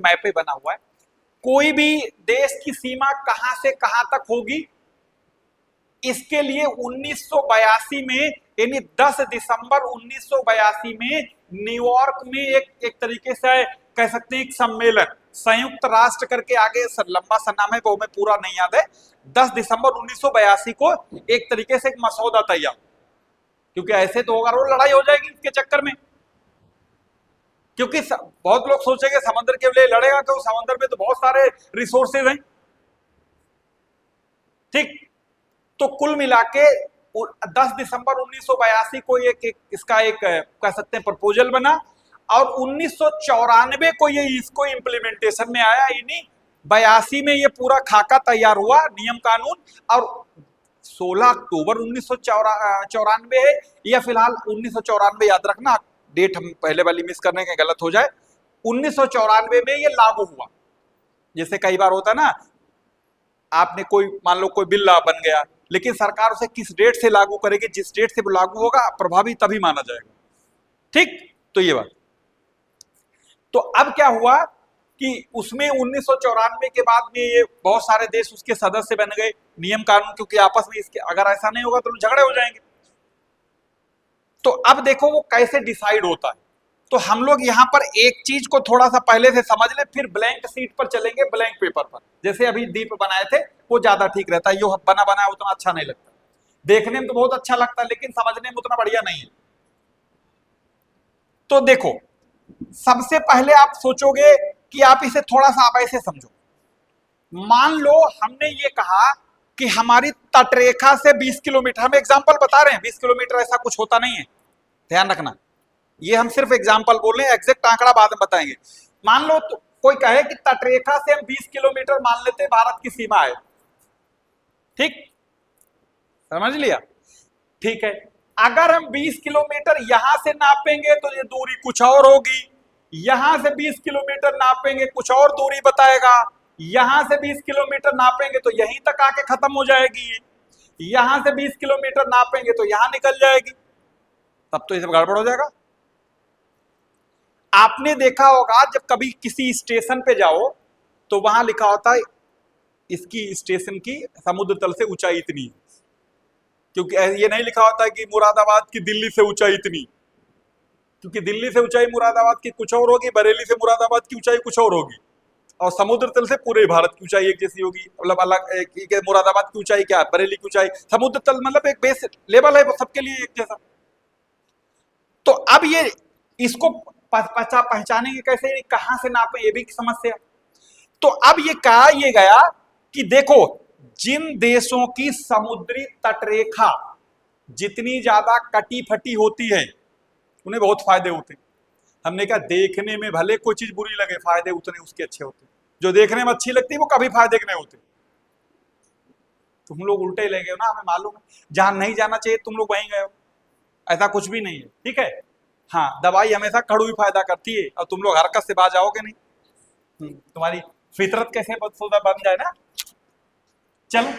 Map पे बना हुआ है। कोई भी देश की सीमा कहां से कहां तक होगी, इसके लिए 1982 में, यानी 10 दिसंबर 1982 में न्यूयॉर्क में एक तरीके से कह सकते हैं एक सम्मेलन, संयुक्त राष्ट्र करके आगे लंबा सा नाम है वो हमें पूरा नहीं याद है, 10 दिसंबर 1982 को एक तरीके से एक मसौदा तैयार, क्योंकि ऐसे तो होगा रोज लड़ाई हो जाएगी इसके चक्कर में। क्योंकि बहुत लोग सोचेंगे समुद्र के लिए लड़ेगा, क्यों, समुद्र में तो बहुत सारे रिसोर्सेज हैं। ठीक, तो कुल मिला के 10 दिसंबर 1982 को इसका एक कह सकते हैं प्रपोजल बना, और 1994 को ये इसको इम्प्लीमेंटेशन में आया, यानी 82 में ये पूरा खाका तैयार हुआ, नियम कानून, और 16 अक्टूबर 1994 है, या फिलहाल 1994 याद रखना, डेट हम पहले वाली मिस करने के गलत हो जाए, 1994 में ये लागू हुआ। जैसे कई बार होता है ना, आपने कोई मान लो कोई बिल बन गया, लेकिन सरकार उसे किस डेट से लागू करेगी, जिस डेट से वो लागू होगा प्रभावी तभी माना जाएगा। ठीक, तो ये बात। तो अब क्या हुआ कि उसमें 1994 के बाद में ये बहुत सारे देश उसके सदस्य बन गए, नियम कानून, क्योंकि आपस में इसके अगर ऐसा नहीं होगा तो झगड़े हो जाएंगे। तो अब देखो वो कैसे डिसाइड होता है। तो हम लोग यहाँ पर एक चीज को थोड़ा सा पहले से समझ ले, फिर ब्लैंक सीट पर चलेंगे, ब्लैंक पेपर पर। जैसे अभी दीप बनाए थे वो ज्यादा ठीक रहता है, यो बना बनाया उतना अच्छा नहीं लगता, देखने में तो बहुत अच्छा लगता है लेकिन समझने में उतना बढ़िया नहीं है। तो देखो, सबसे पहले आप सोचोगे कि आप इसे थोड़ा सा आप ऐसे समझो, मान लो हमने ये कहा कि हमारी तटरेखा से 20 किलोमीटर, हम एग्जाम्पल बता रहे हैं, 20 किलोमीटर ऐसा कुछ होता नहीं है, ध्यान रखना, ये हम सिर्फ एग्जाम्पल बोल रहे हैं, एग्जैक्ट आंकड़ा बाद में बताएंगे। मान लो तो कोई कहे कि तटरेखा से हम 20 किलोमीटर मान लेते हैं भारत की सीमा है, ठीक, समझ लिया, ठीक है। अगर हम 20 किलोमीटर यहां से नापेंगे तो ये दूरी कुछ और होगी, यहां से 20 किलोमीटर नापेंगे कुछ और दूरी बताएगा, यहां से 20 किलोमीटर नापेंगे तो यहीं तक आके खत्म हो जाएगी, यहां से 20 किलोमीटर नापेंगे तो यहां निकल जाएगी, तब तो ये सब गड़बड़ हो जाएगा। आपने देखा होगा जब कभी किसी स्टेशन पे जाओ तो वहां लिखा होता है इसकी स्टेशन की समुद्र तल से ऊंचाई इतनी, क्योंकि ये नहीं लिखा होता है कि मुरादाबाद की दिल्ली से ऊंचाई इतनी, क्योंकि दिल्ली से ऊंचाई मुरादाबाद की कुछ और होगी, बरेली से मुरादाबाद की ऊंचाई कुछ और होगी, और समुद्र तल से पूरे भारत की ऊंचाई एक जैसी होगी, मतलब अलग, मुरादाबाद की ऊंचाई क्या है, बरेली की ऊंचाई, समुद्र तल मतलब एक बेस लेवल है सबके लिए एक जैसा। तो अब ये इसको पहचानेंगे कैसे, कहां से नापे, ये भी समस्या। तो अब ये कहा ये गया कि देखो, जिन देशों की समुद्री तटरेखा जितनी ज्यादा कटी फटी होती है उन्हें बहुत फायदे होते हैं। हमने कहा देखने में भले कोई चीज बुरी लगे, फायदे उतने उसके अच्छे होते हैं, जो देखने में अच्छी लगती है वो कभी फायदे के नहीं होते। तुम लोग उल्टे ले गए हो ना, हमें मालूम है, जहां नहीं जाना चाहिए तुम लोग वहीं गए हो, ऐसा कुछ भी नहीं है, ठीक है। हाँ, दवाई हमेशा कड़वी फायदा करती है, और तुम लोग हरकत से बाज आओगे नहीं, तुम्हारी फितरत कैसे बदसूदा बन जाए ना। चलो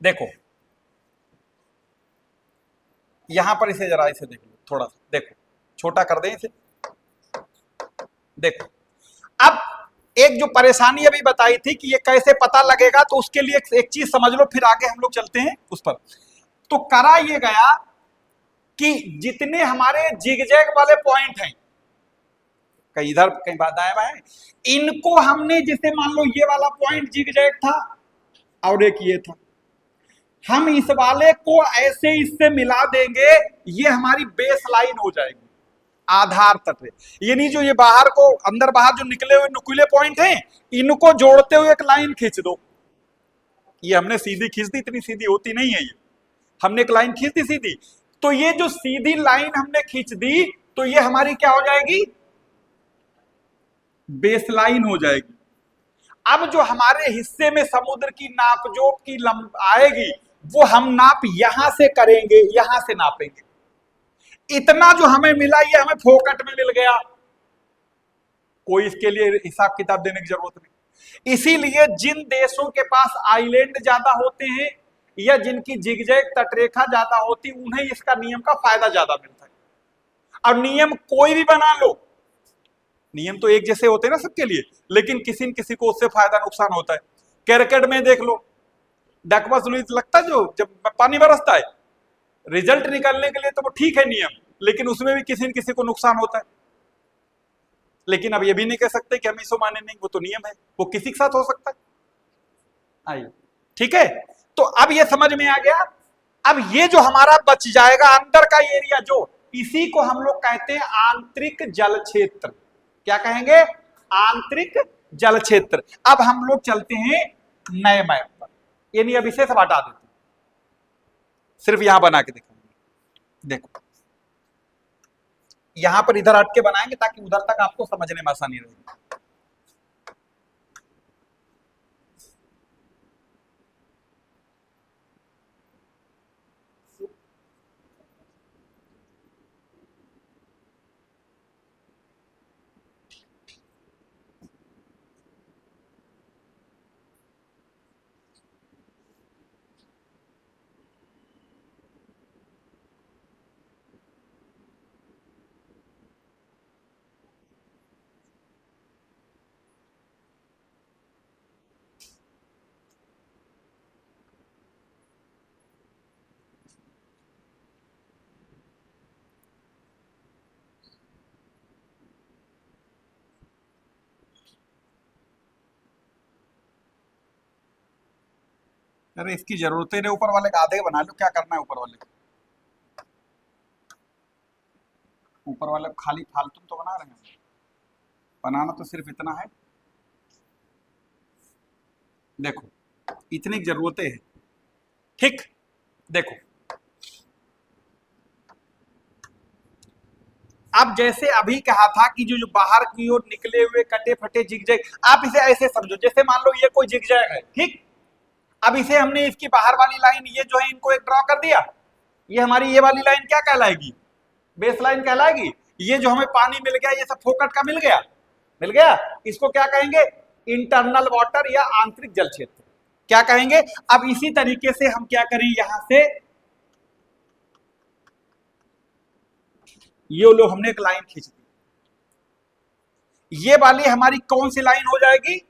देखो, यहां पर इसे जरा इसे देख लो, थोड़ा सा देखो, छोटा कर दें इसे, देखो। अब एक जो परेशानी अभी बताई थी कि ये कैसे पता लगेगा, तो उसके लिए एक चीज समझ लो, फिर आगे हम लोग चलते हैं उस पर। तो करा ये गया कि जितने हमारे जिगजैग वाले पॉइंट हैं, कहीं इधर कहीं दाएं बाएं, इनको हमने, जैसे मान लो ये वाला पॉइंट जिगजैग था और एक ये था, हम इस वाले को ऐसे इससे मिला देंगे, ये हमारी बेस लाइन हो जाएगी, आधार तत्व। यानी जो ये बाहर को अंदर बाहर जो निकले हुए नुकीले पॉइंट हैं, इनको जोड़ते हुए एक लाइन खींच दो। ये हमने सीधी खींच दी, इतनी सीधी होती नहीं है ये, हमने एक लाइन खींच दी सीधी, तो ये जो सीधी लाइन हमने खींच दी तो ये हमारी क्या हो जाएगी, बेस लाइन हो जाएगी। अब जो हमारे हिस्से में समुद्र की नापजोप की आएगी, वो हम नाप यहां से करेंगे, यहां से नापेंगे। इतना जो हमें मिला ये हमें फोकट में मिल गया, कोई इसके लिए हिसाब किताब देने की जरूरत नहीं। इसीलिए जिन देशों के पास आइलैंड ज्यादा होते हैं या जिनकी जिगजैग तटरेखा ज्यादा होती, उन्हें इसका नियम का फायदा ज्यादा मिलता है। और नियम कोई भी बना लो, नियम तो एक जैसे होते हैं ना सबके लिए, लेकिन किसी न किसी को उससे फायदा नुकसान होता है। क्रिकेट में देख लो, डकवर्थ लुईस लगता है जो जब पानी बरसता है, रिजल्ट निकलने के लिए तो वो ठीक है नियम, लेकिन उसमें भी किसी न किसी को नुकसान होता है। लेकिन अब ये भी नहीं कह सकते कि हम इसको माने नहीं, वो तो नियम है, वो किसी के साथ हो सकता है। आइए, ठीक है, तो अब ये समझ में आ गया। अब ये जो हमारा बच जाएगा अंदर का एरिया, जो इसी को हम लोग कहते हैं आंतरिक जल क्षेत्र। क्या कहेंगे? आंतरिक जल क्षेत्र। अब हम लोग चलते हैं नए मैप पर, यानी अब इसे सब हटा देते हैं, सिर्फ यहां बना के दिखाएंगे। देखो यहां पर इधर हट के बनाएंगे ताकि उधर तक आपको समझने में आसानी रहेगी। अरे इसकी जरूरत ही नहीं, ऊपर वाले का आधे बना लो, क्या करना है ऊपर वाले को? ऊपर वाले को खाली फालतू तो बना रहे हैं, बनाना तो सिर्फ इतना है। देखो इतनी जरूरतें हैं, ठीक। देखो अब जैसे अभी कहा था कि जो जो बाहर की ओर निकले हुए कटे फटे जिगजैग, आप इसे ऐसे समझो जैसे मान लो ये कोई जिगजैग है, ठीक। अब इसे हमने इसकी बाहर वाली लाइन ये जो है इनको एक ड्रॉ कर दिया, ये हमारी ये वाली लाइन क्या कहलाएगी? बेस लाइन कहलाएगी। ये जो हमें पानी मिल गया ये सब फोकट का मिल गया, मिल गया, इसको क्या कहेंगे? इंटरनल वाटर या आंतरिक जल क्षेत्र, क्या कहेंगे? अब इसी तरीके से हम क्या करें, यहां से ये लो हमने एक लाइन खींच दी, ये वाली हमारी कौन सी लाइन हो जाएगी?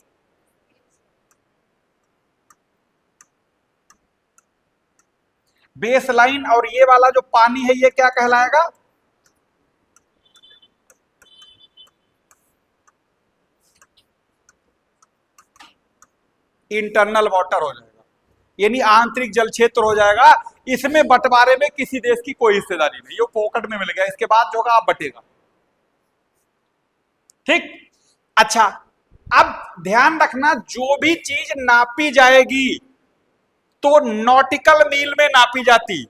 Base line. और ये वाला जो पानी है ये क्या कहलाएगा? इंटरनल वाटर हो जाएगा, यानी आंतरिक जल क्षेत्र हो जाएगा। इसमें बंटवारे में किसी देश की कोई हिस्सेदारी नहीं, ये पॉकेट में मिल गया, इसके बाद जो होगा आप बटेगा, ठीक। अच्छा अब ध्यान रखना, जो भी चीज नापी जाएगी तो नॉटिकल मील में नापी जाती।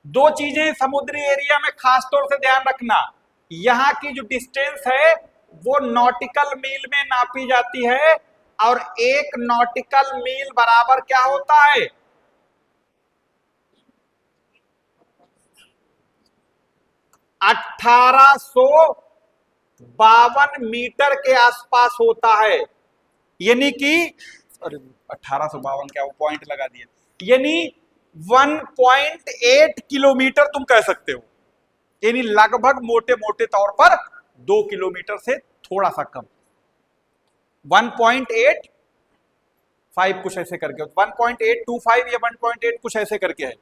दो चीजें समुद्री एरिया में खास तौर से ध्यान रखना, यहां की जो डिस्टेंस है वो नॉटिकल मील में नापी जाती है, और एक नॉटिकल मील बराबर क्या होता है? 1852 मीटर के आसपास होता है, यानी कि अरे 1852 क्या, वो पॉइंट लगा दिया, यानी 1.8 किलोमीटर तुम कह सकते हो, यानी लगभग मोटे मोटे तौर पर 2 किलोमीटर से थोड़ा सा कम, 1.85 कुछ ऐसे करके, 1.825 या 1.8 कुछ ऐसे करके है,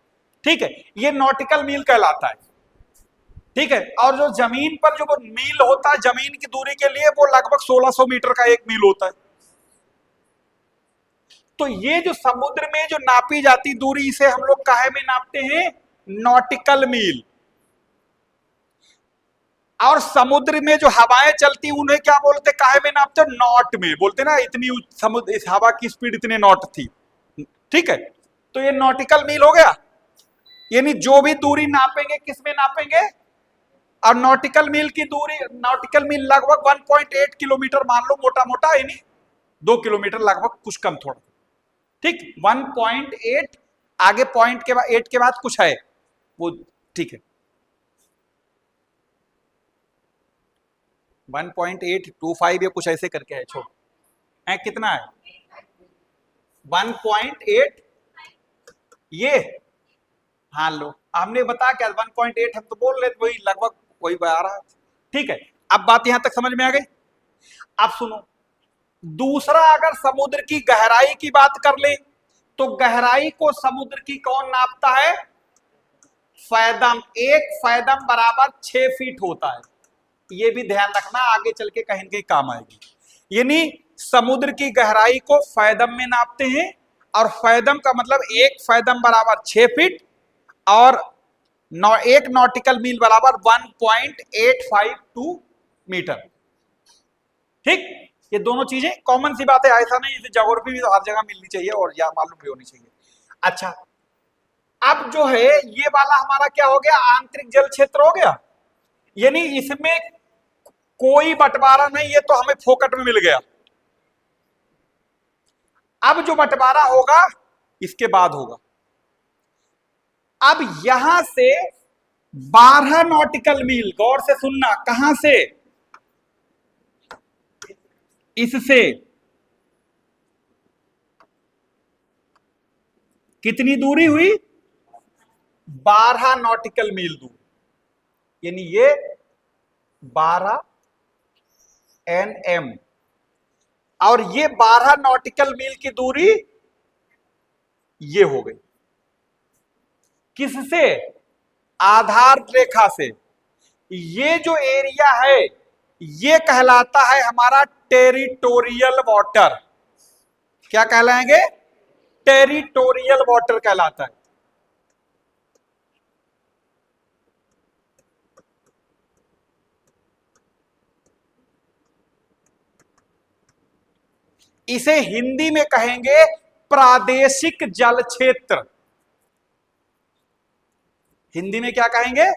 ठीक है। ये नॉटिकल मील कहलाता है, ठीक है। और जो जमीन पर जो मील होता है जमीन की दूरी के लिए, वो लगभग 1600 मीटर का एक मील होता है। तो ये जो समुद्र में जो नापी जाती दूरी, इसे हम लोग काहे में नापते हैं? नॉटिकल मील। और समुद्र में जो हवाएं चलती उन्हें क्या बोलते, काहे में नापते? नॉट में बोलते ना, इतनी समुद्र इस हवा की स्पीड इतने नॉट थी, ठीक है। तो ये नॉटिकल मील हो गया, यानी जो भी दूरी नापेंगे किस में नापेंगे? और नॉटिकल मील की दूरी, नॉटिकल मील लगभग 1.8 किलोमीटर मान लो, मोटा मोटा, यानी 2 किलोमीटर लगभग, कुछ कम थोड़ा, ठीक। 1.8 आगे पॉइंट के बाद 8 के बाद कुछ है वो, ठीक है। 1.825 या कुछ ऐसे करके है, छोड़ है, कितना है? 1.8 ये, हाँ लो हमने बता क्या 1.8 हम तो बोल रहे थे, वही लगभग वही आ रहा है, ठीक है। अब बात यहां तक समझ में आ गई। अब सुनो, दूसरा अगर समुद्र की गहराई की बात कर ले तो गहराई को समुद्र की कौन नापता है? फैदम। एक फैदम बराबर 6 फीट होता है। ये भी ध्यान रखना, आगे चल के कहीं कहीं काम आएगी। यानी समुद्र की गहराई को फैदम में नापते हैं, और फैदम का मतलब एक फैदम बराबर 6 फीट, और एक नॉटिकल मील बराबर 1.852 मीटर। ठीक, ये दोनों चीजें कॉमन सी बात है, ऐसा नहीं इसे ज्योग्राफी भी तो हर जगह मिलनी चाहिए और या मालूम भी होनी चाहिए। अच्छा, अब जो है ये वाला हमारा क्या हो गया? आंतरिक जल क्षेत्र हो गया, यानी इसमें कोई बंटवारा नहीं, ये तो हमें फोकट में मिल गया। अब जो बंटवारा होगा इसके बाद होगा। अब यहां से 12 नॉटिकल मील, गौर से सुनना, कहां से? इससे कितनी दूरी हुई? 12 नॉटिकल मील दूर, यानी ये 12 NM, और ये 12 नॉटिकल मील की दूरी ये हो गई। किससे? आधार रेखा से। ये जो एरिया है ये कहलाता है हमारा टेरिटोरियल वाटर। क्या कहलाएंगे? टेरिटोरियल वाटर कहलाता है। इसे हिंदी में कहेंगे प्रादेशिक जल क्षेत्र। हिंदी में क्या कहेंगे?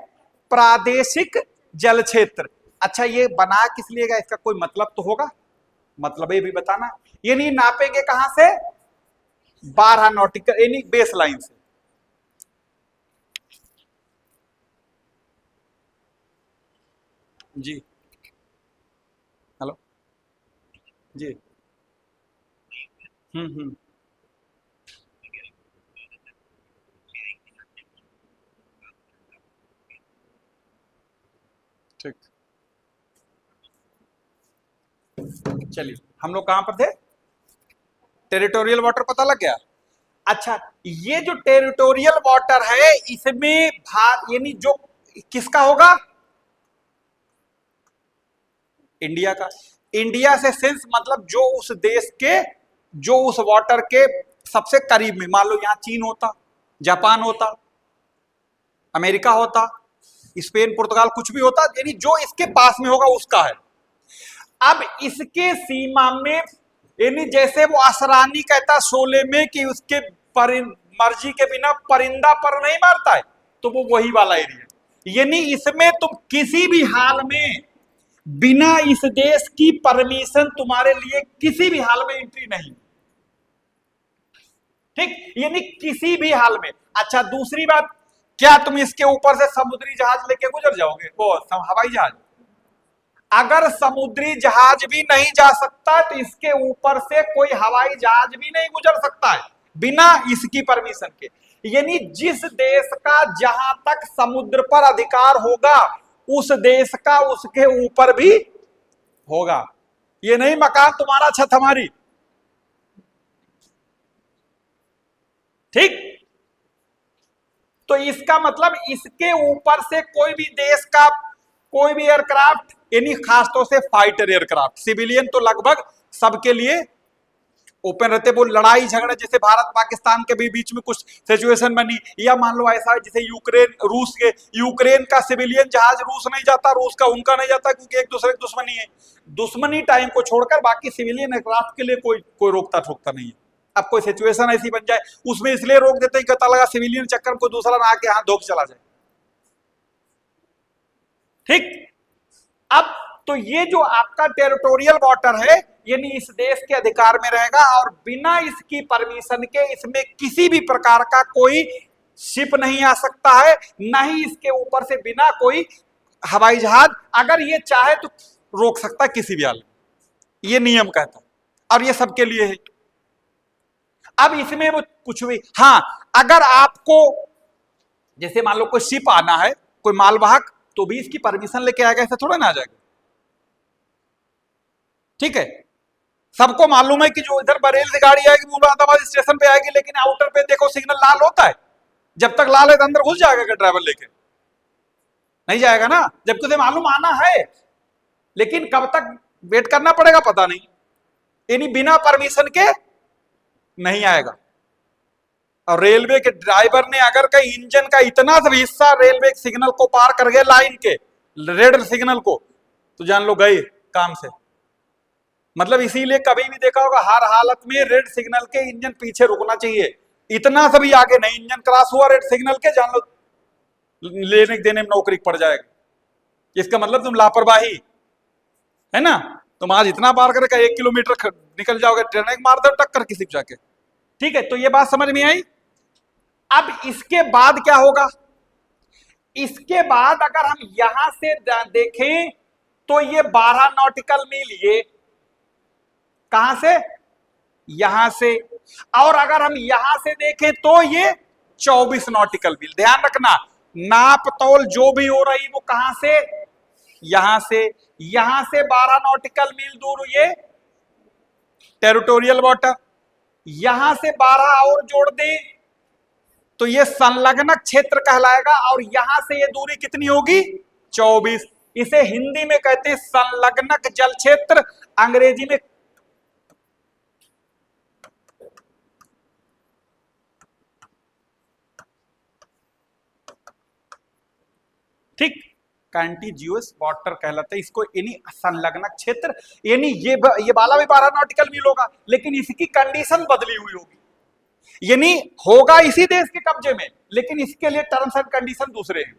प्रादेशिक जल क्षेत्र। अच्छा, ये बना किस लिए गया? इसका कोई मतलब तो होगा, मतलब ये भी बताना। यानी नापेंगे कहां से? 12 नॉटिकल, यानी बेस लाइन से। जी, हेलो जी। हम्म। ठीक, चलिए हम लोग कहां पर थे? टेरिटोरियल वाटर पता लग गया। अच्छा, ये जो टेरिटोरियल वाटर है इसमें यानी जो किसका होगा? इंडिया का। इंडिया से सेंस मतलब जो उस देश के, जो उस वाटर के सबसे करीब में, मान लो यहां चीन होता, जापान होता, अमेरिका होता, स्पेन, पुर्तगाल, कुछ भी होता, यानी जो इसके पास में होगा उसका है। अब इसके सीमा में, यानी जैसे वो असरानी कहता शोले में कि उसके मर्जी के बिना परिंदा पर नहीं मारता है, तो वो वही वाला एरिया। यानी इसमें तुम किसी भी हाल में, बिना इस देश की परमिशन तुम्हारे लिए किसी भी हाल में एंट्री नहीं। ठीक, यानी किसी भी हाल में। अच्छा, दूसरी बात, क्या तुम इसके ऊपर से समुद्री जहाज लेके गुजर जाओगे? वो हवाई जहाज? अगर समुद्री जहाज भी नहीं जा सकता तो इसके ऊपर से कोई हवाई जहाज भी नहीं गुजर सकता है बिना इसकी परमिशन के। यानी जिस देश का जहां तक समुद्र पर अधिकार होगा उस देश का उसके ऊपर भी होगा। ये नहीं मकान तुम्हारा छत हमारी। ठीक, तो इसका मतलब इसके ऊपर से कोई भी देश का कोई भी एयरक्राफ्ट, यानी खासतौर से फाइटर एयरक्राफ्ट, सिविलियन तो लगभग सबके लिए ओपन रहते। वो लड़ाई झगड़े जैसे भारत पाकिस्तान के भी बीच में कुछ सिचुएशन बनी, या मान लो ऐसा है जैसे यूक्रेन का सिविलियन जहाज रूस नहीं जाता, रूस का उनका नहीं जाता, क्योंकि एक दूसरे की दुश्मनी है। दुश्मनी टाइम को छोड़कर बाकी सिविलियन एयरक्राफ्ट के लिए कोई रोकता ठोकता नहीं है। अब कोई सिचुएशन ऐसी बन जाए उसमें इसलिए रोक देते हैं कि पता लगा सिविलियन चक्कर में कोई दूसरा ना आके हाथ धो के चला जाए। ठीक, अब तो ये जो आपका टेरिटोरियल वाटर है यानी इस देश के अधिकार में रहेगा, और बिना इसकी परमिशन के इसमें किसी भी प्रकार का कोई शिप नहीं आ सकता है, ना ही इसके ऊपर से बिना कोई हवाई जहाज, अगर ये चाहे तो रोक सकता किसी भी हाल में, ये नियम कहता है, और ये सबके लिए है। अब इसमें वो कुछ भी, हाँ, अगर आपको जैसे मान लो कोई शिप आना है, कोई मालवाहक, तो भी इसकी परमिशन लेके आएगा, ऐसा थोड़ा ना आ जाएगा। ठीक है, सबको मालूम है कि जो इधर बरेली से गाड़ी आएगी मुरादाबाद स्टेशन पे आएगी, लेकिन आउटर पे देखो सिग्नल लाल होता है। जब तक लाल है तो अंदर घुस जाएगा क्या ड्राइवर लेके? नहीं जाएगा ना, जबकि उसे मालूम आना है, लेकिन कब तक वेट करना पड़ेगा पता नहीं, यानी बिना परमिशन के नहीं आएगा। और रेलवे के ड्राइवर ने अगर कहीं इंजन का इतना सा भी हिस्सा रेलवे सिग्नल को पार कर गए, लाइन के रेड सिग्नल को, तो जान लो गए काम से। मतलब इसीलिए कभी भी देखा होगा हर हालत में रेड सिग्नल के इंजन पीछे रुकना चाहिए, इतना सा भी आगे नहीं। इंजन क्रॉस हुआ रेड सिग्नल के, जान लो लेने देने में नौकरी पड़ जाएगा। इसका मतलब तुम लापरवाही है ना, तुम आज इतना पार करके 1 किलोमीटर निकल जाओगे, ट्रेन मार दो टक्कर किसी को जाके। ठीक है, तो ये बात समझ में आई। अब इसके बाद क्या होगा? इसके बाद अगर हम यहां से देखें तो ये 12 नॉटिकल मील, ये कहां से? यहां से। और अगर हम यहां से देखें तो ये 24 नॉटिकल मील। ध्यान रखना, नाप तोल जो भी हो रही वो कहां से? यहां से। यहां से 12 नॉटिकल मील दूर ये टेरिटोरियल वाटर, यहां से 12 और जोड़ दें तो ये संलग्नक क्षेत्र कहलाएगा। और यहां से ये दूरी कितनी होगी? 24। इसे हिंदी में कहते हैं संलग्नक जल क्षेत्र, अंग्रेजी में ठीक कंटिजियस वाटर कहलाता है इसको, यानी संलग्नक क्षेत्र। यानी ये वाला भी 12 नॉटिकल मील होगा, लेकिन इसकी कंडीशन बदली हुई होगी, यानी होगा इसी देश के कब्जे में, लेकिन इसके लिए टर्म्स एंड कंडीशन दूसरे हैं।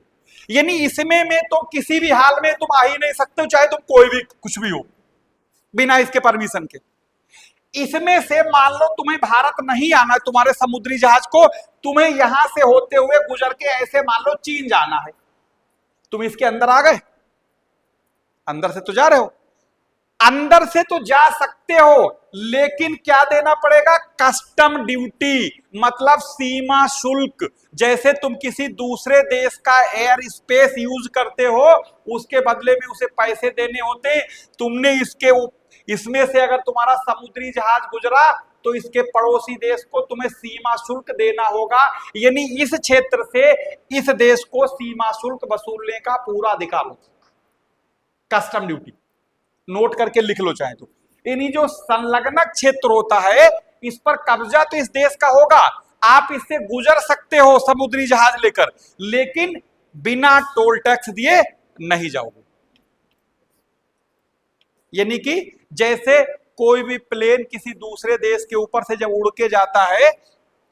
यानी इसमें में तो किसी भी हाल में तुम आ ही नहीं सकते हो, चाहे तुम कोई भी कुछ भी हो, बिना इसके परमिशन के। इसमें से मान लो तुम्हें भारत नहीं आना, तुम्हारे समुद्री जहाज को तुम्हें यहां से होते हुए गुजर के ऐसे मान लो चीन जाना है, तुम इसके अंदर आ गए, अंदर से तो जा रहे हो, अंदर से तो जा सकते हो, लेकिन क्या देना पड़ेगा? कस्टम ड्यूटी, मतलब सीमा शुल्क। जैसे तुम किसी दूसरे देश का एयर स्पेस यूज करते हो, उसके बदले में उसे पैसे देने होते। तुमने इसमें से अगर तुम्हारा समुद्री जहाज गुजरा तो इसके पड़ोसी देश को तुम्हें सीमा शुल्क देना होगा। यानी इस क्षेत्र से इस देश को सीमा शुल्क वसूलने का पूरा अधिकार होता, कस्टम ड्यूटी। नोट करके लिख लो चाहे तो। यानी जो संलग्नक क्षेत्र होता है, इस पर कब्जा तो इस देश का होगा, आप इससे गुजर सकते हो समुद्री जहाज लेकर, लेकिन बिना टोल टैक्स दिए नहीं जाओगे। यानी कि जैसे कोई भी प्लेन किसी दूसरे देश के ऊपर से जब उड़ के जाता है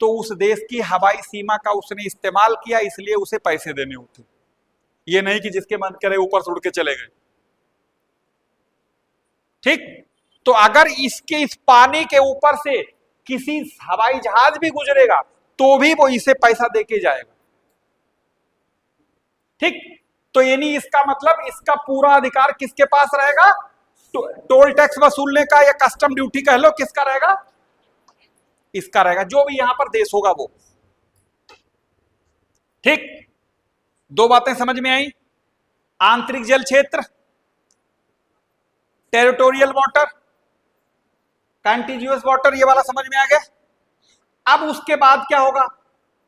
तो उस देश की हवाई सीमा का उसने इस्तेमाल किया, इसलिए उसे पैसे देने होते। ये नहीं कि जिसके मन करे ऊपर से उड़ के चले गए। ठीक, तो अगर इसके इस पानी के ऊपर से किसी हवाई जहाज भी गुजरेगा तो भी वो इसे पैसा देके जाएगा। ठीक, तो यानी इसका मतलब इसका पूरा अधिकार किसके पास रहेगा? टोल टैक्स वसूलने का, या कस्टम ड्यूटी कह लो, किसका रहेगा? इसका रहेगा, जो भी यहां पर देश होगा वो। ठीक, दो बातें समझ में आई। आंतरिक जल क्षेत्र, टेरिटोरियल वाटर, कंटिन्यूअस वाटर, ये वाला समझ में आ गया। अब उसके बाद क्या होगा?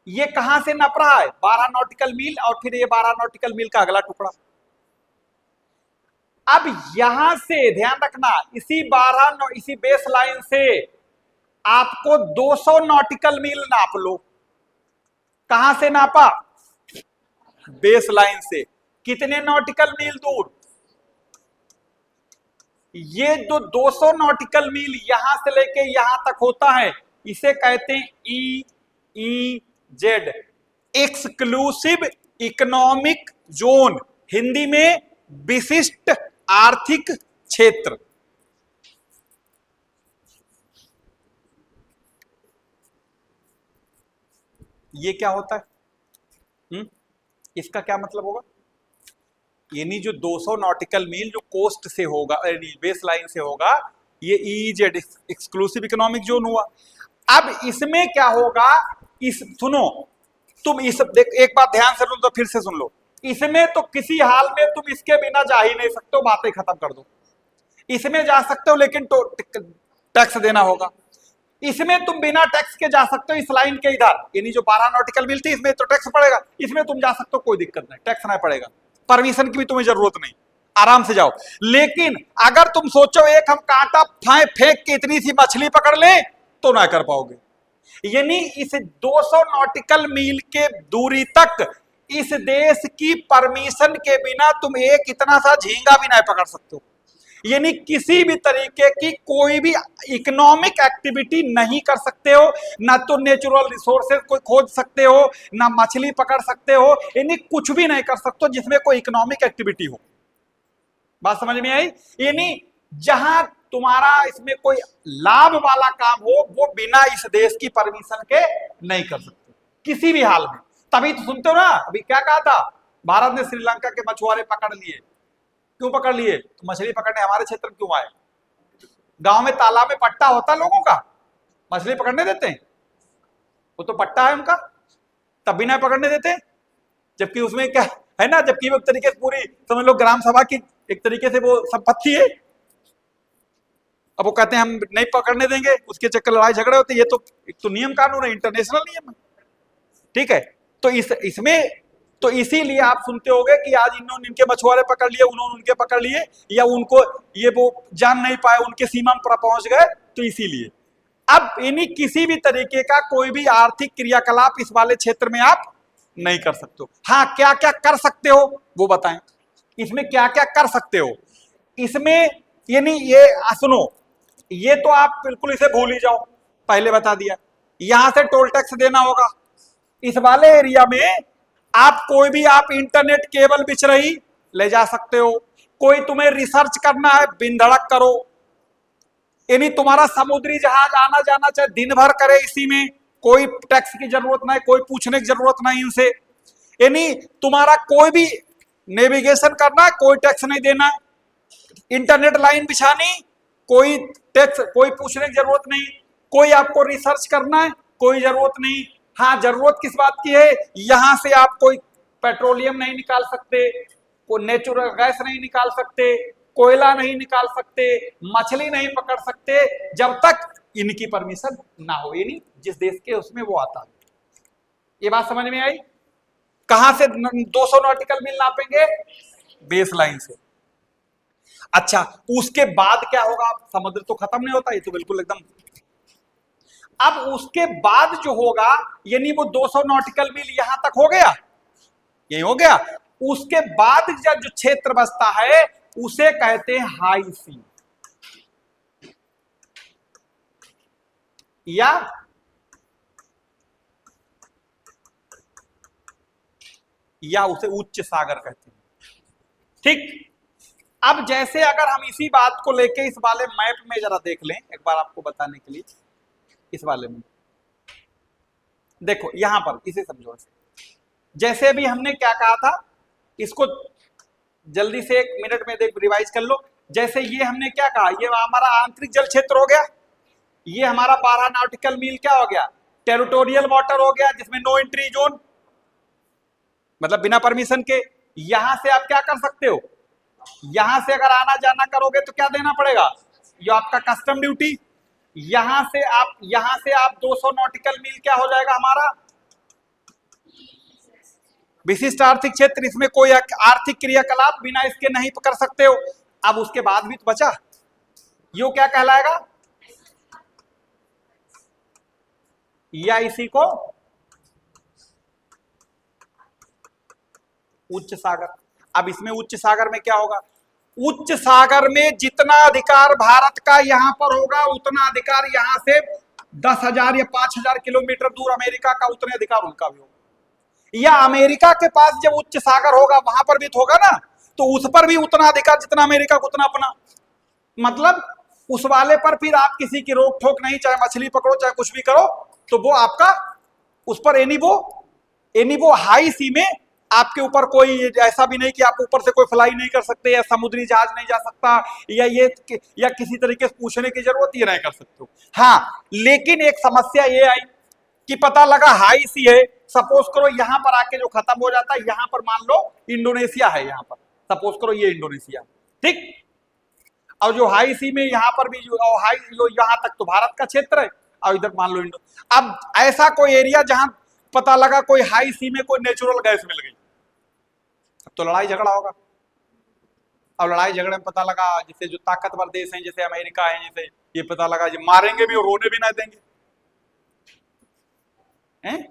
ये कहां से नप रहा है? 12 नॉटिकल मील, और फिर ये 12 नॉटिकल मील का अगला टुकड़ा। अब यहां से ध्यान रखना, इसी बेस लाइन से आपको 200 नॉटिकल मील नाप लो। कहां से नापा? बेस लाइन से। कितने नॉटिकल मील दूर? ये जो 200 नॉटिकल मील यहां से लेके यहां तक होता है, इसे कहते हैं EEZ, exclusive economic zone, Hindi में विशिष्ट आर्थिक क्षेत्र। ये क्या होता है? इसका क्या मतलब होगा? यानी जो 200 नॉटिकल मील जो कोस्ट से होगा, बेस लाइन से होगा, ये EEZ, एक्सक्लूसिव इकोनॉमिक जोन हुआ। अब इसमें क्या होगा? सुनो, तुम एक बात ध्यान से सुनो, तो फिर से सुन लो। इसमें तो किसी हाल में तुम इसके बिना जा ही नहीं सकते हो, बातें खत्म कर दो। इसमें जा सकते हो लेकिन टैक्स देना होगा। इसमें तुम बिना टैक्स के जा सकते हो, इस लाइन के इधर, यानी जो 12 नॉटिकल मील थी इसमें तो टैक्स पड़ेगा, इसमें तुम जा सकते हो, कोई दिक्कत नहीं, टैक्स नहीं पड़ेगा, परमिशन की भी तुम्हें जरूरत नहीं, आराम से जाओ। लेकिन अगर तुम सोचो एक हम कांटा फेंक के इतनी सी मछली पकड़ ले तो ना कर पाओगे। यानी इस 200 नॉटिकल मील के दूरी तक इस देश की परमिशन के बिना तुम एक इतना सा झींगा भी नहीं पकड़ सकते हो। यानी किसी भी तरीके की कोई भी इकोनॉमिक एक्टिविटी नहीं कर सकते हो, ना तो नेचुरल रिसोर्सेज कोई खोज सकते हो, ना मछली पकड़ सकते हो, यानी कुछ भी नहीं कर सकते हो जिसमें कोई इकोनॉमिक एक्टिविटी हो। बात समझ में आई? यानी जहां तुम्हारा इसमें कोई लाभ वाला काम हो वो बिना इस देश की परमिशन के नहीं कर सकते किसी भी हाल में। तभी तो सुनते हो ना, अभी क्या कहा था, भारत ने श्रीलंका के मछुआरे पकड़ लिए। क्यों पकड़ लिए? तो मछली पकड़ने हमारे क्षेत्र में क्यों आए? गांव में तालाब में पट्टा होता लोगों का, मछली पकड़ने देते हैं? वो तो पट्टा है उनका, तब भी नहीं पकड़ने देते। जबकि उसमें क्या है ना, जबकि वो एक तरीके से पूरी समझ लो ग्राम सभा की एक तरीके से वो संपत्ति है। अब वो कहते हैं हम नहीं पकड़ने देंगे, उसके चक्कर लड़ाई झगड़े होते हैं। ये तो एक तो नियम कानून है, इंटरनेशनल नियम है, ठीक है। तो इसमें तो इसीलिए आप सुनते होंगे कि आज इन्होंने इनके मछुआरे पकड़ लिए, उन्होंने उनके पकड़ लिए, या उनको ये वो जान नहीं पाए, उनके सीमा पर पहुंच गए, तो इसीलिए अब इन्हीं किसी भी तरीके का कोई भी आर्थिक क्रियाकलाप इस वाले क्षेत्र में आप नहीं कर सकते हो। हाँ, क्या क्या कर सकते हो वो बताएं, इसमें क्या क्या कर सकते हो इसमें। यानी ये सुनो, ये तो आप बिल्कुल इसे भूल ही जाओ, पहले बता दिया। यहां से टोल टैक्स देना होगा। इस वाले एरिया में आप कोई भी आप इंटरनेट केबल बिछ रही ले जा सकते हो, कोई तुम्हें रिसर्च करना है बिन धड़क करो, यानी तुम्हारा समुद्री जहाज आना जाना चाहे दिन भर करे, इसी में कोई टैक्स की जरूरत नहीं, कोई पूछने की जरूरत नहीं इनसे। यानी तुम्हारा कोई भी नेविगेशन करना, कोई टैक्स नहीं देना, इंटरनेट लाइन बिछानी, कोई टैक्स, कोई पूछने की जरूरत नहीं, कोई आपको रिसर्च करना है, कोई जरूरत नहीं। हाँ, जरूरत किस बात की है, यहां से आप कोई पेट्रोलियम नहीं निकाल सकते, कोई नेचुरल गैस नहीं निकाल सकते, कोयला नहीं निकाल सकते, मछली नहीं पकड़ सकते, जब तक इनकी परमिशन ना हो, यानी जिस देश के उसमें वो आता है। ये बात समझ में आई? कहां से 200 नॉटिकल मील नापेंगे? बेस लाइन से। अच्छा, उसके बाद क्या होगा? समुद्र तो खत्म नहीं होता, ये तो बिल्कुल एकदम। अब उसके बाद जो होगा, यानी वो 200 नॉटिकल मील यहां तक हो गया, यही हो गया। उसके बाद जो क्षेत्र बचता है उसे कहते हैं हाई सी, या उसे उच्च सागर कहते हैं, ठीक। अब जैसे अगर हम इसी बात को लेके इस वाले मैप में जरा देख लें एक बार आपको बताने के लिए, इस वाले में देखो, यहां पर इसे समझो। जैसे भी हमने क्या कहा था, इसको जल्दी से 1 मिनट में देख रिवाइज कर लो। जैसे ये हमने क्या कहा, ये हमारा आंतरिक जल क्षेत्र हो गया, ये हमारा 12 नॉटिकल मील क्या हो गया, टेरिटोरियल वाटर हो गया, जिसमें नो एंट्री जोन, मतलब बिना परमिशन के। यहां से आप क्या कर सकते हो, यहां से अगर आना जाना करोगे तो क्या देना पड़ेगा, ये आपका कस्टम ड्यूटी। यहां से आप 200 नॉटिकल मील क्या हो जाएगा हमारा विशिष्ट आर्थिक क्षेत्र, इसमें कोई आर्थिक क्रियाकलाप बिना इसके नहीं कर सकते हो। अब उसके बाद भी तो बचा, यो क्या कहलाएगा, या इसी को उच्च सागर। अब इसमें उच्च सागर में क्या होगा, उच्च सागर में जितना अधिकार भारत का यहां पर होगा, उतना अधिकार यहां से 10,000 या 5,000 किलोमीटर दूर अमेरिका का, उतने अधिकार उनका भी होगा। या अमेरिका के पास जब उच्च सागर होगा वहां पर भी तो होगा ना, तो उस पर भी उतना अधिकार जितना अमेरिका को, उतना अपना। मतलब उस वाले पर फिर आप किसी की रोक ठोक नहीं, चाहे मछली पकड़ो चाहे कुछ भी करो, तो वो आपका उस पर एनी वो हाई सी में आपके ऊपर कोई ऐसा भी नहीं कि आप ऊपर से कोई फ्लाई नहीं कर सकते, या समुद्री जहाज नहीं जा सकता, या किसी तरीके से पूछने की जरूरत ये नहीं कर सकते हो। हाँ, लेकिन एक समस्या ये आई कि पता लगा हाई सी है, सपोज करो यहां पर आके जो खत्म हो जाता है, यहां पर मान लो इंडोनेशिया है, यहां पर सपोज करो ये इंडोनेशिया, ठीक। और जो हाई सी में यहाँ पर भी जो हाई जो यहाँ तक तो भारत का क्षेत्र है, और इधर मान लो इंडो। अब ऐसा कोई एरिया जहां पता लगा कोई हाई सी में कोई नेचुरल गैस मिल गई, तो लड़ाई झगड़ा होगा। अब लड़ाई झगड़े में पता लगा जैसे जो ताकतवर देश हैं जैसे अमेरिका है, जैसे ये पता लगा जी मारेंगे भी और रोने भी ना देंगे हैं?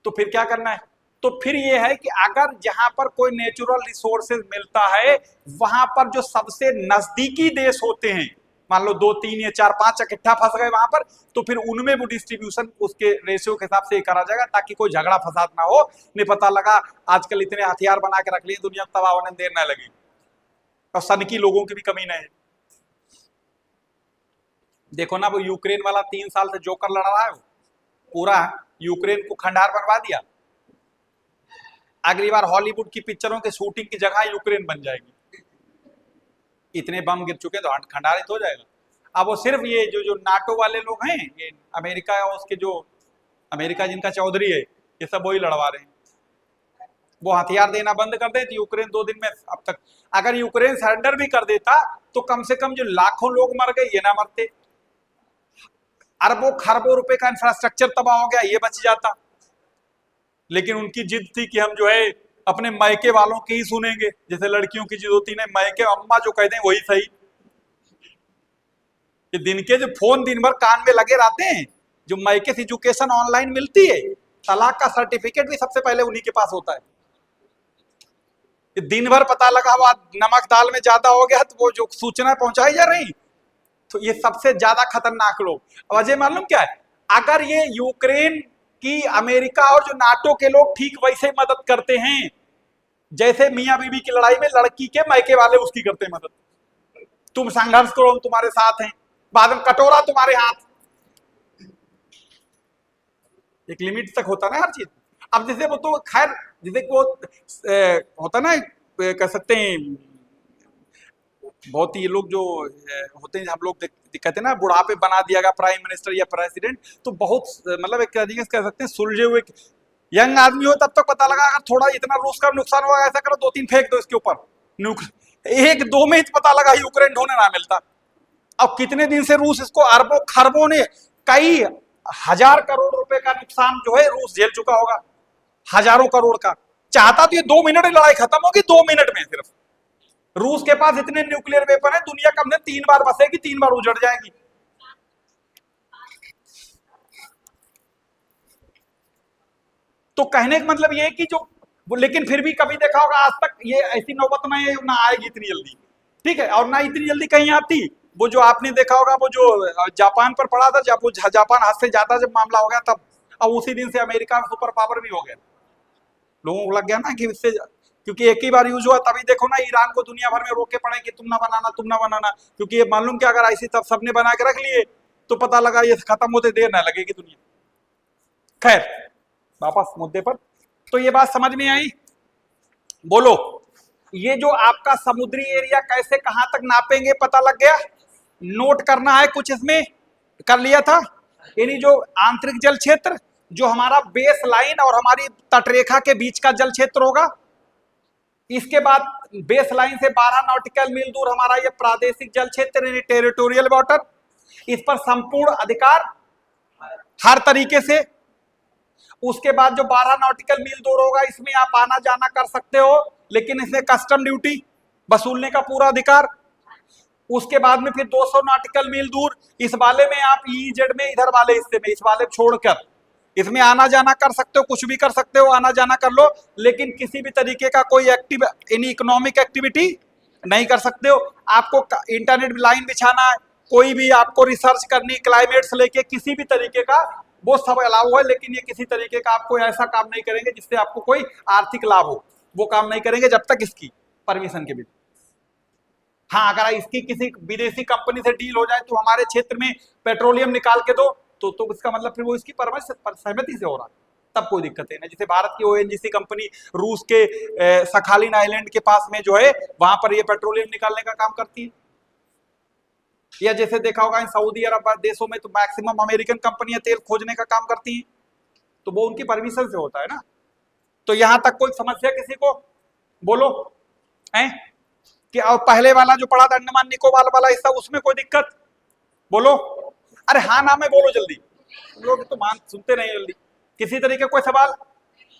तो फिर क्या करना है? तो फिर ये है कि अगर जहां पर कोई नेचुरल रिसोर्सेज मिलता है वहां पर जो सबसे नजदीकी देश होते हैं, मान लो 2 3 या 4 5 इकट्ठा फंस गए वहां पर, तो फिर उनमें वो डिस्ट्रीब्यूशन उसके रेशियो के हिसाब से करा जाएगा ताकि कोई झगड़ा फसाद ना हो। नहीं पता लगा आजकल इतने हथियार बना के रख लिए दुनिया तबाह होने में देर ना लगी, और सनकी लोगों की भी कमी नहीं है। देखो ना वो यूक्रेन वाला 3 साल से जोकर लड़ रहा है, पूरा यूक्रेन को खंडार बनवा दिया। अगली बार हॉलीवुड की पिक्चरों के शूटिंग की जगह यूक्रेन बन जाएगी, इतने बम गिर चुके तो खंडारित हो जाएगा। अब वो सिर्फ ये जो नाटो वाले लोग हैं, ये अमेरिका और उसके जो अमेरिका जिनका चौधरी है, ये सब वही लड़वा रहे हैं। वो हथियार देना बंद कर दे तो यूक्रेन 2 दिन में, अब तक अगर यूक्रेन सरेंडर भी कर देता तो कम से कम जो लाखों लोग मर गए ये ना मरते, अरबों खरबों रुपए का इंफ्रास्ट्रक्चर तबाह हो गया ये बच जाता। लेकिन उनकी जिद थी कि हम जो है अपने मायके वालों की ही सुनेंगे, जैसे लड़कियों की जिद होती है मायके अम्मा जो कहते हैं वही सही। ये दिन के जो फोन दिन भर कान में लगे रहते हैं, जो मायके से एजुकेशन ऑनलाइन मिलती है, तलाक का सर्टिफिकेट भी सबसे पहले उन्हीं के पास होता है। दिन भर पता लगा हुआ नमक दाल में ज्यादा हो गया तो वो जो सूचना पहुंचाई जा रही, तो ये सबसे ज्यादा खतरनाक लोग। वजह मालूम क्या है? अगर ये यूक्रेन की अमेरिका और जो नाटो के लोग ठीक वैसे मदद करते हैं जैसे मियां बीवी की लड़ाई में लड़की के मायके वाले उसकी करते हैं मदद, तुम संघर्ष करो हम तुम्हारे साथ हैं, बाद में कटोरा तुम्हारे हाथ। एक लिमिट तक होता ना हर चीज। अब जैसे वो तो खैर जैसे वो होता ना, कह सकते हैं बहुत ही ये लोग जो होते हैं, हम लोग कहते हैं ना बुढ़ापे बना दिया गया प्राइम मिनिस्टर या प्रेसिडेंट, तो बहुत मतलब एक तरीके से कह सकते हैं सुलझे हुए यंग आदमी हो तब तक पता लगा अगर थोड़ा इतना रूस का नुकसान हुआ ऐसा करो 2 3 फेंक दो इसके ऊपर न्यूक्लियर, 1 2 में ही पता लगा यूक्रेन ढोने ना मिलता। अब कितने दिन से रूस इसको अरबों खरबों ने कई हजार करोड़ रुपए का नुकसान जो है रूस झेल चुका होगा, हजारों करोड़ का। चाहता तो ये 2 मिनट में लड़ाई खत्म होगी, 2 मिनट में। सिर्फ रूस के पास इतने न्यूक्लियर वेपन है, दुनिया कम से 3 बार बसेगी, 3 बार उजड़ जाएगी। तो कहने का मतलब ये है कि जो लेकिन फिर भी कभी देखा होगा आज तक ये ऐसी नौबत में ना आएगी इतनी जल्दी, ठीक है, और ना इतनी जल्दी कहीं आती। वो जो आपने देखा होगा वो जो जापान पर पड़ा था, जब वो जापान हद से ज्यादा जब मामला हो गया तब, अब उसी दिन से अमेरिका सुपर पावर भी हो गया। लोगों को लग गया ना कि इससे, क्योंकि एक ही बार यूज हुआ, तभी देखो ना ईरान को दुनिया भर में रोके पड़े कि तुम ना बनाना, तुम ना बनाना, क्योंकि ये मालूम कि अगर ऐसी तब सबने बना के रख लिए तो पता लगा ये खत्म होते देर ना लगेगी दुनिया। खैर वापस मुद्दे पर, तो ये बात समझ में आई? बोलो, ये जो आपका समुद्री एरिया कैसे कहां तक नापेंगे पता लग गया? नोट करना है कुछ इसमें, कर लिया था? यानी जो आंतरिक जल क्षेत्र, जो हमारा बेस लाइन और हमारी तटरेखा के बीच का जल क्षेत्र होगा, इसके बाद बेस लाइन से 12 नॉटिकल मील दूर हमारा ये प्रादेशिक जल क्षेत्र यानी टेरिटोरियल वाटर, इस पर संपूर्ण अधिकार हर तरीके से। उसके बाद जो 12 नॉटिकल मील दूर होगा इसमें आप आना जाना कर सकते हो, लेकिन इसमें कस्टम ड्यूटी वसूलने का पूरा अधिकार। उसके बाद में फिर 200 नॉटिकल मील दूर इस वाले में आप ईजेड में इधर वाले हिस्से में, इस वाले छोड़कर इसमें आना जाना कर सकते हो, कुछ भी कर सकते हो, आना जाना कर लो, लेकिन किसी भी तरीके का कोई एनी इकोनॉमिक एक्टिविटी नहीं कर सकते हो। आपको इंटरनेट लाइन बिछाना है, कोई भी आपको रिसर्च करनी क्लाइमेट से लेके किसी भी तरीके का, वो सब अलाउ है, लेकिन ये किसी तरीके का आपको ऐसा काम नहीं करेंगे जिससे आपको कोई आर्थिक लाभ हो, वो काम नहीं करेंगे जब तक इसकी परमिशन के बिना। हाँ, अगर इसकी किसी विदेशी कंपनी से डील हो जाए तो हमारे क्षेत्र में पेट्रोलियम निकाल के दो, तो इसका मतलब फिर वो इसकी सहमति से हो रहा है, तब कोई दिक्कत है ना। जैसे भारत की ओएनजीसी कंपनी रूस के सखालिन आइलैंड के पास में जो है वहां पर ये पेट्रोलियम निकालने का काम करती है। या जैसे देखा होगा इन सऊदी अरब देशों में तो मैक्सिमम अमेरिकन कंपनियां तेल खोजने का काम करती हैं, तो वो उनकी परमिशन से होता है ना। तो यहां तक कोई समस्या किसी को? बोलो हैं? कि और पहले वाला जो पढ़ा था अंडमान निकोबार वाला हिस्सा, उसमें कोई दिक्कत? बोलो, अरे हाँ ना में बोलो जल्दी, लोग तो मान सुनते नहीं जल्दी। किसी तरीके कोई सवाल,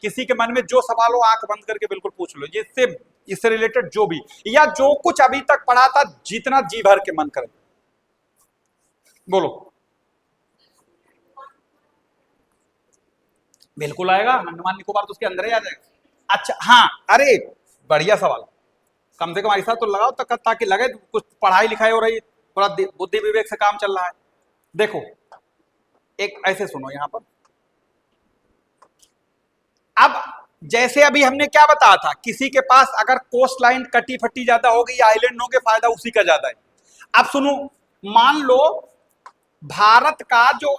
किसी के मन में जो सवाल हो आंख बंद करके बिल्कुल पूछ लो, जिससे इससे रिलेटेड जो भी, या जो कुछ अभी तक पढ़ा था जितना जी भर के मन करे बोलो। बिल्कुल आएगा, अंडमान निकोबार तो उसके अंदर ही आ जाएगा। अच्छा हाँ, अरे बढ़िया सवाल, कम से कम ऐसा तो लगाओ तक ताकि लगे कुछ पढ़ाई लिखाई हो रही है, थोड़ा बुद्धि विवेक से काम चल रहा है। देखो एक ऐसे सुनो यहां पर, अब जैसे अभी हमने क्या बताया था, किसी के पास अगर कोस्ट लाइन कटी फटी ज्यादा होगी या आइलैंड होंगे, फायदा उसी का ज्यादा है। अब सुनो, मान लो भारत का जो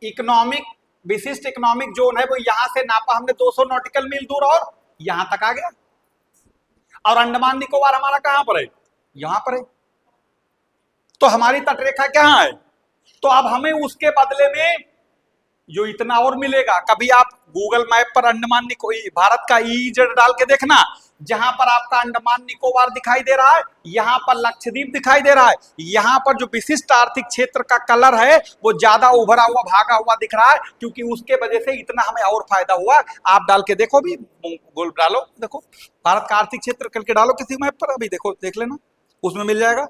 इकोनॉमिक विशिष्ट इकोनॉमिक जोन है वो यहां से नापा हमने 200 नॉटिकल मील दूर और यहां तक आ गया, और अंडमान निकोबार हमारा कहां पर है? यहां पर है। तो हमारी तटरेखा कहां है? तो अब हमें उसके बदले में जो इतना और मिलेगा, कभी आप गूगल मैप पर अंडमान निकोबार भारत का ईजेड डाल के देखना, जहां पर आपका अंडमान निकोबार दिखाई दे रहा है, यहां पर लक्षद्वीप दिखाई दे रहा है, यहां पर जो विशिष्ट आर्थिक क्षेत्र का कलर है वो ज्यादा उभरा हुआ भागा हुआ दिख रहा है, क्योंकि उसके वजह से इतना हमें और फायदा हुआ। आप डाल के देखो, भी गोल डालो, देखो भारत का आर्थिक क्षेत्र करके डालो किसी मैप पर, अभी देखो देख लेना, उसमें मिल जाएगा।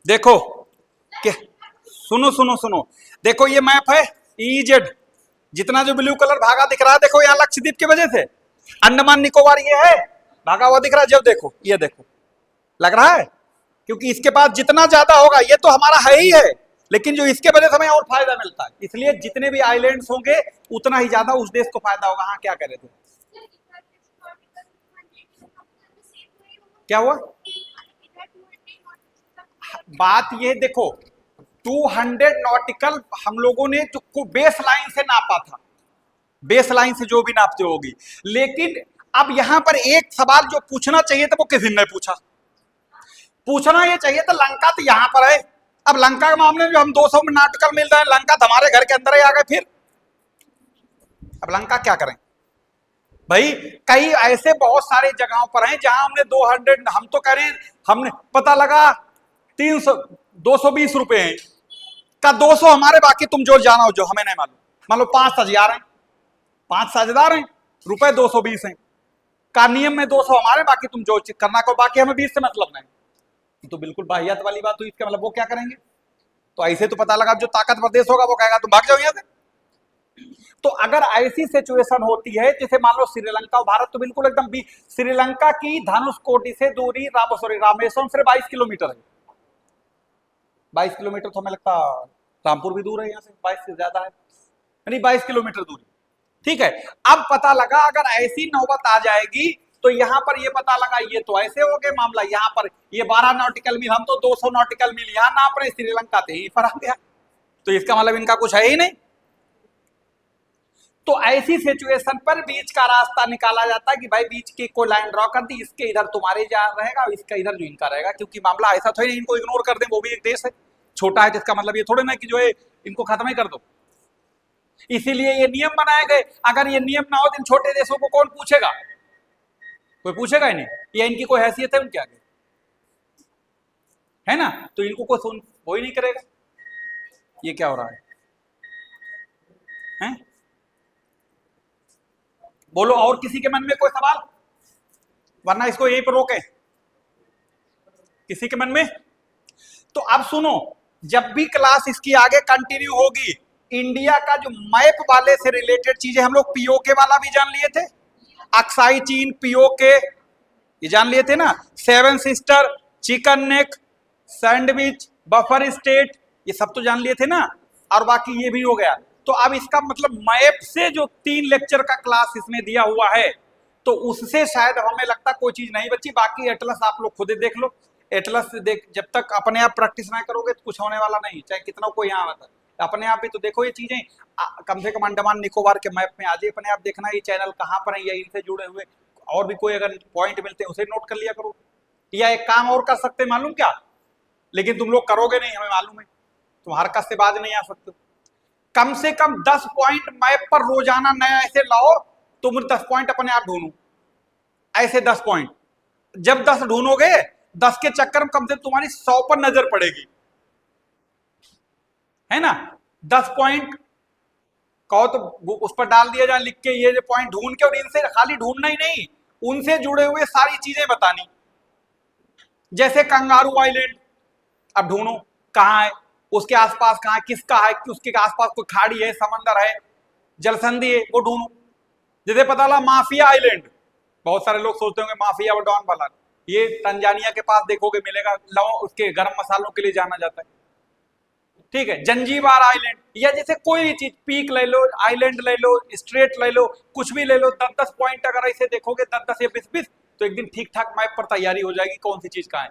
देखो क्या, सुनो सुनो सुनो, देखो ये मैप है ईजेड, जितना जो ब्लू कलर भागा दिख रहा है, देखो यहाँ लक्षद्वीप की वजह से अंडमान निकोबार ये है भागा हुआ दिख रहा है। जब देखो ये देखो लग रहा है, क्योंकि इसके पास जितना ज्यादा होगा, ये तो हमारा है ही है, लेकिन जो इसके वजह से हमें और फायदा मिलता है, इसलिए जितने भी आइलैंड्स होंगे उतना ही ज्यादा उस देश को फायदा होगा। हाँ क्या कह रहे थे, क्या हुआ? बात ये देखो, 200 नॉटिकल हम लोगों ने जो बेस लाइन से नापा था, बेस लाइन से जो भी नापते होगी, लेकिन अब यहां पर एक सवाल जो पूछना चाहिए था वो किसी ने पूछा, पूछना ये चाहिए था लंका तो यहां पर है। अब लंका के मामले में जो हम 200 नॉटिकल मिल रहे हैं, लंका तो हमारे घर के अंदर ही आ गए, फिर अब लंका क्या करें भाई? कई ऐसे बहुत सारे जगहों पर हैं जहां हमने 200, हम तो कह रहे हैं, हमने पता लगा 300 220 रुपए हैं का 200 हमारे, बाकी तुम जो जाना हो जो हमें नहीं मालूम। मान लो 5 साझेदार हैं, 5 साझेदार हैं, रुपए 220 हैं का नियम में 200 हमारे, बाकी तुम जो करना को, बाकी हमें 20 से मतलब नहीं। तो बिल्कुल बाहियात वाली बात हुई, इसका मतलब वो क्या करेंगे? तो ऐसे तो पता लगा जो ताकतवर देश होगा वो कहेगा तुम भाग जाओ यहां से। तो अगर ऐसी सिचुएशन होती है, जैसे मान लो श्रीलंका और भारत तो बिल्कुल एकदम भी, श्रीलंका की धनुषकोटि से दूरी रामेश्वरम सिर्फ 22 किलोमीटर है, 22 किलोमीटर, तो हमें लगता रामपुर भी दूर है यहाँ से, 22 से ज्यादा है, यानी 22 किलोमीटर दूरी, ठीक है। अब पता लगा अगर ऐसी नौबत आ जाएगी तो यहां पर ये पता लगा, ये तो ऐसे हो गए मामला, यहां पर ये 12 नॉटिकल मील, हम तो 200 नॉटिकल मील यहां नाप रहे, श्रीलंका से ही पर आ गया, तो इसका मतलब इनका कुछ है ही नहीं। तो ऐसी सिचुएशन पर बीच का रास्ता निकाला जाता है कि भाई बीच की कोई लाइन ड्रॉ कर दी, इसके इधर तुम्हारे जा रहेगा, इसका इधर जो इनका रहेगा, क्योंकि मामला ऐसा थोड़ी नहीं इनको इग्नोर कर दें, वो भी एक देश है छोटा है, जिसका मतलब ये थोड़े ना कि जो है इनको खत्म ही कर दो। इसीलिए ये नियम बनाए गए, अगर ये नियम ना हो तो इन छोटे देशों को कौन पूछेगा? कोई पूछेगा ही नहीं, या इनकी कोई हैसियत है उनके आगे, है ना? तो इनको कोई सुन वो ही नहीं करेगा। ये क्या हो रहा है? बोलो, और किसी के मन में कोई सवाल, वरना इसको यहीं पर रोके, किसी के मन में? तो अब सुनो, जब भी क्लास इसकी आगे कंटिन्यू होगी, इंडिया का जो मैप वाले से रिलेटेड चीजें, हम लोग पीओके वाला भी जान लिए थे, अक्साई चीन, पीओके ये जान लिए थे ना, 7 sister, chicken neck, sandwich, buffer state, ये सब तो जान लिए थे ना, और बाकी ये भी हो गया। तो अब इसका मतलब मैप से जो 3 लेक्चर का क्लास इसमें दिया हुआ है, तो उससे शायद हमें लगता कोई चीज नहीं बची। बाकी एटलस आप लोग खुद ही देख लो, एटलस देख, जब तक अपने आप प्रैक्टिस ना करोगे तो कुछ होने वाला नहीं, चाहे कितना कोई यहाँ आता, अपने आप भी तो देखो ये चीजें, कम से कम अंडमान निकोबार के मैप में आ जाए, अपने आप देखना ये चैनल कहाँ पर है, या इनसे जुड़े हुए और भी कोई अगर पॉइंट मिलते हैं उसे नोट कर लिया करो। या एक काम और कर सकते हैं, मालूम क्या, लेकिन तुम लोग करोगे नहीं, हमें मालूम है, तुम हरकत से बाज नहीं आ सकते। कम से कम 10 पॉइंट मैप पर रोजाना नया ऐसे लाओ, तुम 10 पॉइंट अपने आप ढूंढो, ऐसे 10 पॉइंट। जब 10 ढूंढोगे, 10 के चक्कर में कम से तुम्हारी 100 पर नजर पड़ेगी, है ना। 10 पॉइंट कहो तो उस पर डाल दिया जाए लिख के, ये जो पॉइंट ढूंढ के, और इनसे खाली ढूंढना ही नहीं, उनसे जुड़े हुए सारी चीजें बतानी। जैसे कंगारू आइलैंड, अब ढूंढो कहाँ है, उसके आसपास कहाँ है, किसका है, उसके आसपास कोई खाड़ी है, समंदर है, जलसंधि है, वो ढूंढो। जैसे पता लगा माफिया आइलैंड, बहुत सारे लोग सोचते होंगे माफिया और डॉन वाला, ये तंजानिया के पास देखोगे मिलेगा, उसके गर्म मसालों के लिए जाना जाता है, ठीक है। जंजीबार आइलैंड, या जैसे कोई भी चीज, पीक ले लो, आइलैंड ले लो, स्ट्रेट ले लो, कुछ भी ले लो, 10-10 पॉइंट अगर ऐसे देखोगे, 10-10 या 20-20, तो एक दिन ठीक ठाक मैप पर तैयारी हो जाएगी कौन सी चीज कहाँ है।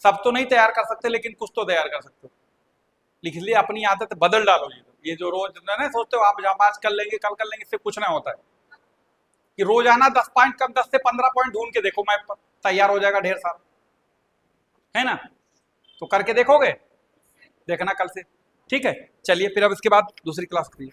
सब तो नहीं तैयार कर सकते, लेकिन कुछ तो तैयार कर सकते हो। इसलिए अपनी आदत बदल डालो। ये जो रोज ना सोचते हो आप आज कर लेंगे, कल कर लेंगे, इससे कुछ नहीं होता है। कि रोजाना 10 पॉइंट, कम 10 से 15 पॉइंट ढूंढ के देखो मैप पर, तैयार हो जाएगा ढेर सारा, है ना। तो करके देखोगे, देखना कल से, ठीक है। चलिए फिर अब इसके बाद दूसरी क्लास करिए।